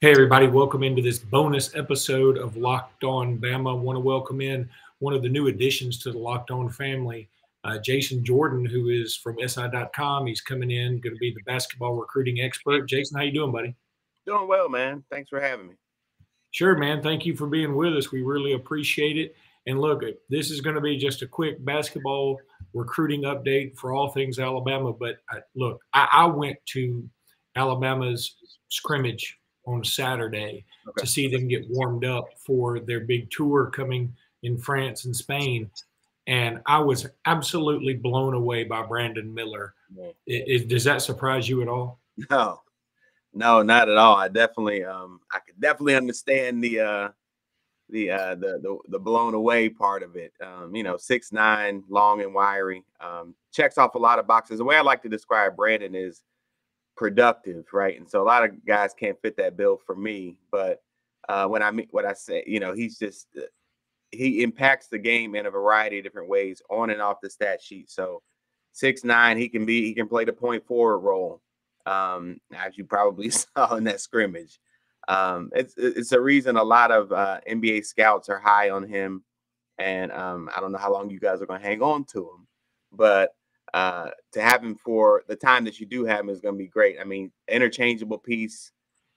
Hey, everybody, welcome into this bonus episode of Locked On Bama. I want to welcome in one of the new additions to the Locked On family, Jason Jordan, who is from SI.com. He's coming in, going to be the basketball recruiting expert. Jason, how you doing, buddy? Doing well, man. Thanks for having me. Sure, man. Thank you for being with us. We really appreciate it. And look, this is going to be just a quick basketball recruiting update for all things Alabama. But look, I went to Alabama's scrimmage on Saturday to see them get warmed up for their big tour coming in France and Spain. And I was absolutely blown away by Brandon Miller. Does that surprise you at all? No, not at all. I could definitely understand the blown away part of it. 6'9", long and wiry, checks off a lot of boxes. The way I like to describe Brandon is productive, right? And so a lot of guys can't fit that bill for me. But what I say, he impacts the game in a variety of different ways on and off the stat sheet. So 6'9", he can play the point forward role. As you probably saw in that scrimmage. It's a reason a lot of NBA scouts are high on him. And I don't know how long you guys are going to hang on to him, but to have him for the time that you do have him is going to be great. I mean, interchangeable piece.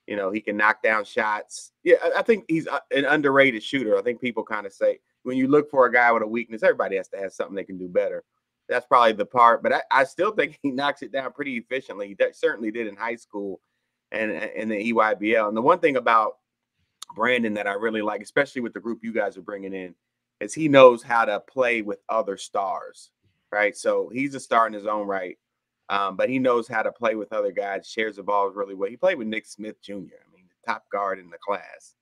He can knock down shots. Yeah, I think he's an underrated shooter. I think people kind of say when you look for a guy with a weakness, everybody has to have something they can do better. That's probably the part, but I still think he knocks it down pretty efficiently. He certainly did in high school and in the EYBL. And the one thing about Brandon that I really like, especially with the group you guys are bringing in, is he knows how to play with other stars, right? So he's a star in his own right, but he knows how to play with other guys, shares the balls really well. He played with Nick Smith Jr., I mean, the top guard in the class,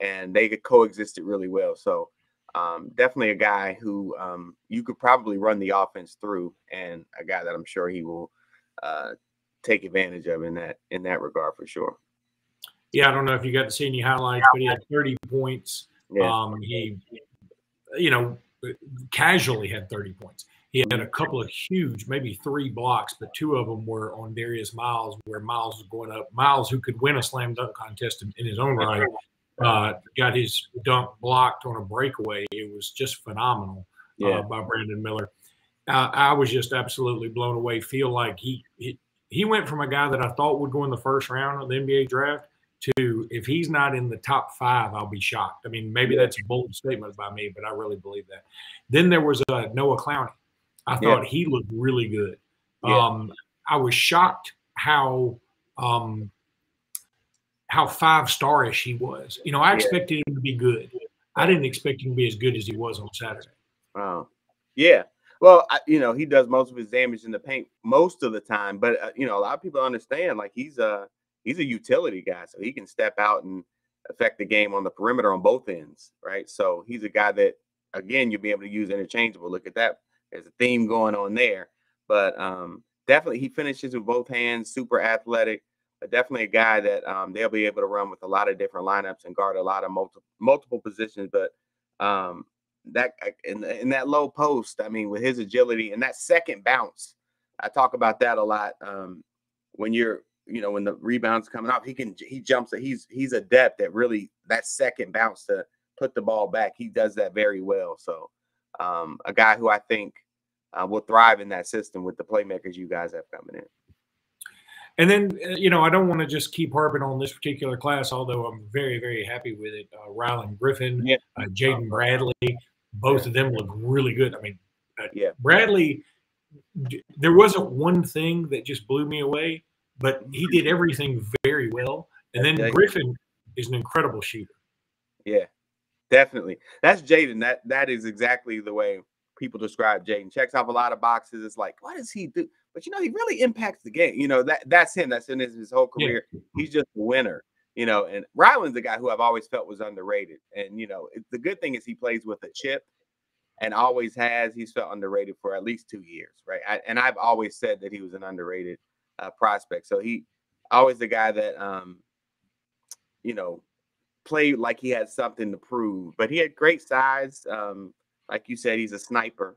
and they coexisted really well. So definitely a guy who you could probably run the offense through, and a guy that I'm sure he will take advantage of in that regard for sure. Yeah, I don't know if you got to see any highlights, but he had 30 points. Yeah. He, casually had 30 points. He had a couple of huge, maybe 3 blocks, but 2 of them were on Darius Miles, where Miles was going up. Miles, who could win a slam dunk contest in his own right, got his dunk blocked on a breakaway. It was just phenomenal by Brandon Miller. I was just absolutely blown away. Feel like he went from a guy that I thought would go in the first round of the NBA draft to, if he's not in the top 5, I'll be shocked. I mean, maybe that's a bold statement by me, but I really believe that. Then there was Noah Clowney. I thought he looked really good. I was shocked how 5-star-ish he was. I expected him to be good. I didn't expect him to be as good as he was on Saturday. Yeah. Well, he does most of his damage in the paint most of the time, but a lot of people understand like he's a utility guy, so he can step out and affect the game on the perimeter on both ends, right? So he's a guy that, again, you'll be able to use interchangeable. Look at that. There's a theme going on there. But definitely he finishes with both hands, super athletic, but definitely a guy that they'll be able to run with a lot of different lineups and guard a lot of multiple positions. But that in that low post, I mean, with his agility and that second bounce, I talk about that a lot. When when the rebound's coming off, he jumps. He's adept at really that second bounce to put the ball back. He does that very well. So a guy who I think will thrive in that system with the playmakers you guys have coming in. And then, I don't want to just keep harping on this particular class, although I'm very, very happy with it. Ryland Griffin, Jaden Bradley, both of them look really good. I mean, Bradley, there wasn't one thing that just blew me away, but he did everything very well. And then Griffin is an incredible shooter. Yeah, definitely. That's Jaden. That is exactly the way people describe Jaden. Checks off a lot of boxes. It's like, what does he do? But he really impacts the game. That's him. That's in his whole career. Yeah. He's just a winner. And Ryland's a guy who I've always felt was underrated. And the good thing is he plays with a chip, and always has. He's felt underrated for at least 2 years, right? I've always said that he was an underrated prospect. So he always the guy that played like he had something to prove. But he had great size. Like you said, he's a sniper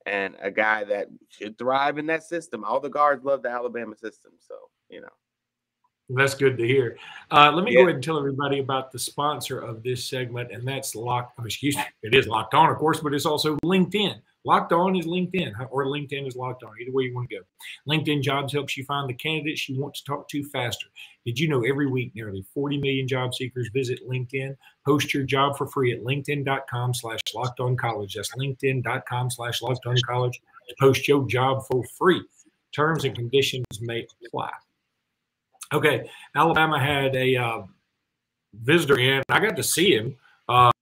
and a guy that should thrive in that system. All the guards love the Alabama system. So, That's good to hear. Let me go ahead and tell everybody about the sponsor of this segment, and that's it is Locked On, of course, but it's also LinkedIn. Locked On is LinkedIn, or LinkedIn is Locked On, either way you want to go. LinkedIn Jobs helps you find the candidates you want to talk to faster. Did you know every week nearly 40 million job seekers visit LinkedIn? Post your job for free at linkedin.com/lockedoncollege. That's linkedin.com/lockedoncollege to post your job for free. Terms and conditions may apply. Okay, Alabama had a visitor in. I got to see him. I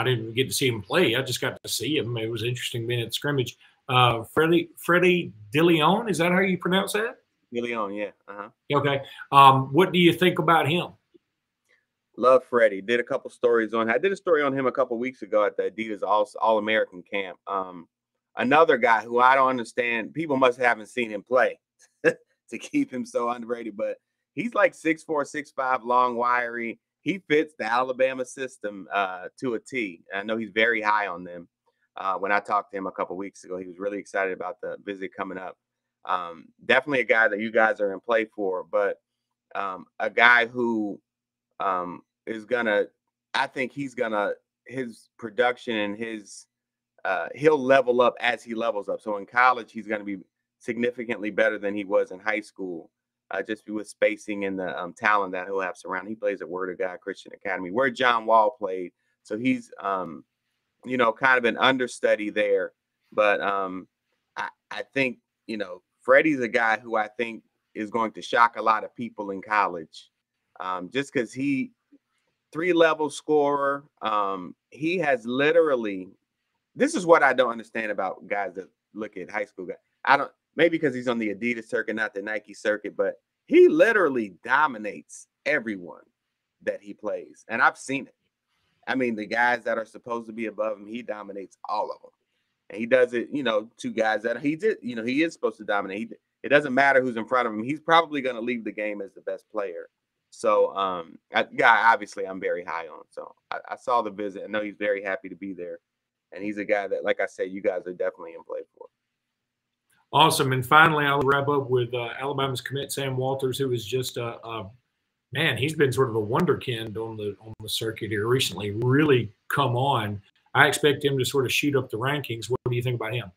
didn't get to see him play. I just got to see him. It was interesting being at the scrimmage. Freddie DeLeon, is that how you pronounce that? DeLeon, yeah. Okay. What do you think about him? Love Freddie. Did a couple stories on. I did a story on him a couple weeks ago at the Adidas All-American camp. Another guy who I don't understand. People must haven't seen him play to keep him so underrated, but he's like 6'4", 6'5", long, wiry. He fits the Alabama system to a T. I know he's very high on them. When I talked to him a couple weeks ago, he was really excited about the visit coming up. Definitely a guy that you guys are in play for, but a guy who is gonna, I think he's gonna, his production and his, he'll level up as he levels up. So in college, he's going to be significantly better than he was in high school. Just with spacing and the talent that he'll have surrounding. He plays at Word of God Christian Academy, where John Wall played. So he's, you know, kind of an understudy there. But I think, you know, Freddie's a guy who I think is going to shock a lot of people in college, just because he 3-level scorer. He has literally. This is what I don't understand about guys that look at high school guys. Maybe because he's on the Adidas circuit, not the Nike circuit, but he literally dominates everyone that he plays. And I've seen it. I mean, the guys that are supposed to be above him, he dominates all of them. And he does it, you know, to guys that he is supposed to dominate. It doesn't matter who's in front of him. He's probably going to leave the game as the best player. So, obviously I'm very high on. So I saw the visit. I know he's very happy to be there. And he's a guy that, like I said, you guys are definitely in play for. Awesome. And finally, I'll wrap up with Alabama's commit Sam Walters, who is just man, he's been sort of a wonderkind on the circuit here recently. Really come on. I expect him to sort of shoot up the rankings. What do you think about him?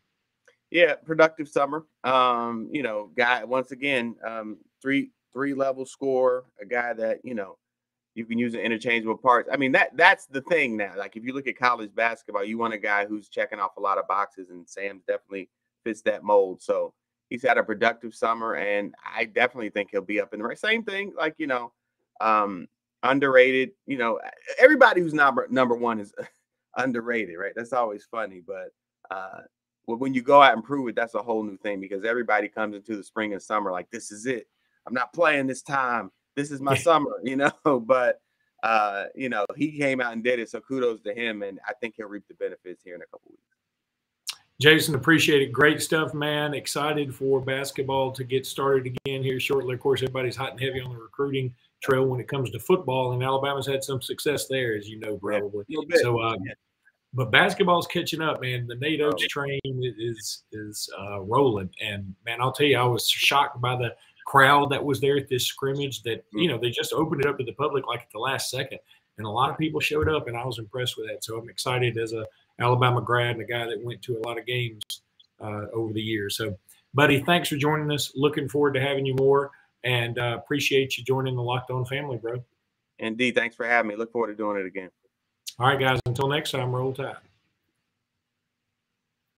Yeah, productive summer. You know, guy once again, 3-level scorer, a guy that, you know, you can use in interchangeable parts. I mean, that's the thing now. Like if you look at college basketball, you want a guy who's checking off a lot of boxes, and Sam's definitely fits that mold. So he's had a productive summer, and I definitely think he'll be up in the right. Same thing, like, you know, underrated. You know, everybody who's number one is underrated, right? That's always funny, but when you go out and prove it, that's a whole new thing, because everybody comes into the spring and summer like, this is it. I'm not playing this time. This is my summer, you know. But you know, he came out and did it, so kudos to him, and I think he'll reap the benefits here in a couple weeks. Jason, appreciate it. Great stuff, man. Excited for basketball to get started again here shortly. Of course, everybody's hot and heavy on the recruiting trail when it comes to football, and Alabama's had some success there, as you know, probably. Yeah, so, but basketball's catching up, man. The Nate Oats train is rolling, and man, I'll tell you, I was shocked by the crowd that was there at this scrimmage. That, you know, they just opened it up to the public like at the last second, and a lot of people showed up, and I was impressed with that. So I'm excited as a Alabama grad and a guy that went to a lot of games over the years. So, buddy, thanks for joining us. Looking forward to having you more, and appreciate you joining the Locked On family, bro. Indeed. Thanks for having me. Look forward to doing it again. All right, guys. Until next time, roll tide.